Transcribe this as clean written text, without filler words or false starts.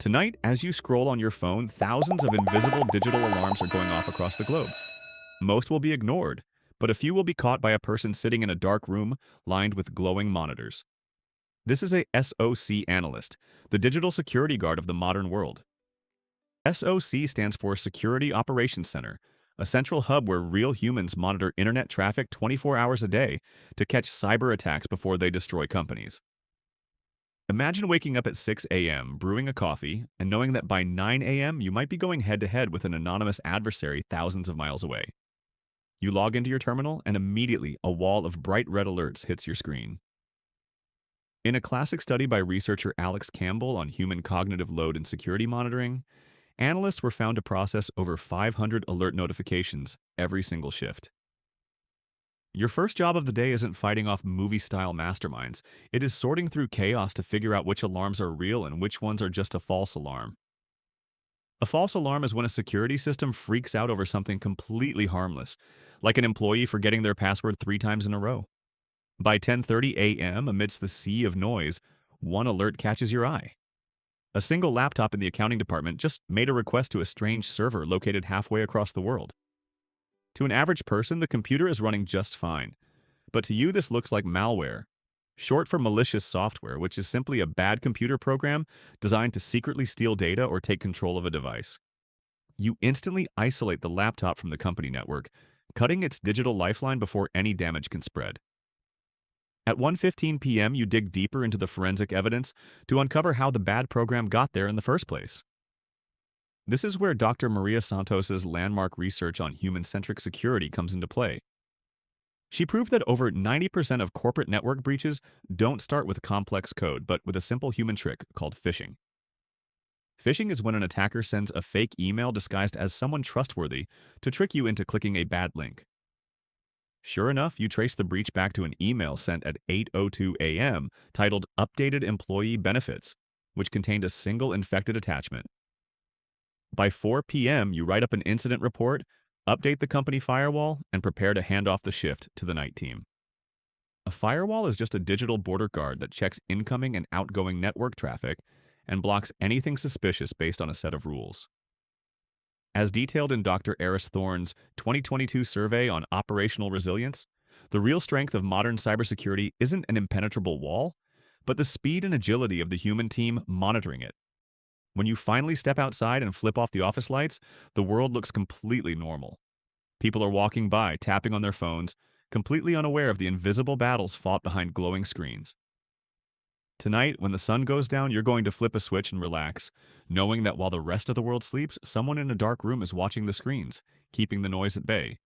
Tonight, as you scroll on your phone, thousands of invisible digital alarms are going off across the globe. Most will be ignored, but a few will be caught by a person sitting in a dark room lined with glowing monitors. This is a SOC Analyst, the digital security guard of the modern world. SOC stands for Security Operations Center, a central hub where real humans monitor internet traffic 24 hours a day to catch cyber attacks before they destroy companies. Imagine waking up at 6 a.m., brewing a coffee, and knowing that by 9 a.m. you might be going head-to-head with an anonymous adversary thousands of miles away. You log into your terminal, and immediately a wall of bright red alerts hits your screen. In a classic study by researcher Alex Campbell on human cognitive load and security monitoring, analysts were found to process over 500 alert notifications every single shift. Your first job of the day isn't fighting off movie-style masterminds. It is sorting through chaos to figure out which alarms are real and which ones are just a false alarm. A false alarm is when a security system freaks out over something completely harmless, like an employee forgetting their password 3 times in a row. By 10:30 a.m., amidst the sea of noise, one alert catches your eye. A single laptop in the accounting department just made a request to a strange server located halfway across the world. To an average person, the computer is running just fine. But to you, this looks like malware, short for malicious software, which is simply a bad computer program designed to secretly steal data or take control of a device. You instantly isolate the laptop from the company network, cutting its digital lifeline before any damage can spread. At 1:15 p.m., you dig deeper into the forensic evidence to uncover how the bad program got there in the first place. This is where Dr. Maria Santos's landmark research on human-centric security comes into play. She proved that over 90% of corporate network breaches don't start with complex code, but with a simple human trick called phishing. Phishing is when an attacker sends a fake email disguised as someone trustworthy to trick you into clicking a bad link. Sure enough, you trace the breach back to an email sent at 8:02 a.m. titled Updated Employee Benefits, which contained a single infected attachment. By 4 p.m., you write up an incident report, update the company firewall, and prepare to hand off the shift to the night team. A firewall is just a digital border guard that checks incoming and outgoing network traffic and blocks anything suspicious based on a set of rules. As detailed in Dr. Eris Thorne's 2022 survey on operational resilience, the real strength of modern cybersecurity isn't an impenetrable wall, but the speed and agility of the human team monitoring it. When you finally step outside and flip off the office lights, the world looks completely normal. People are walking by, tapping on their phones, completely unaware of the invisible battles fought behind glowing screens. Tonight, when the sun goes down, you're going to flip a switch and relax, knowing that while the rest of the world sleeps, someone in a dark room is watching the screens, keeping the noise at bay.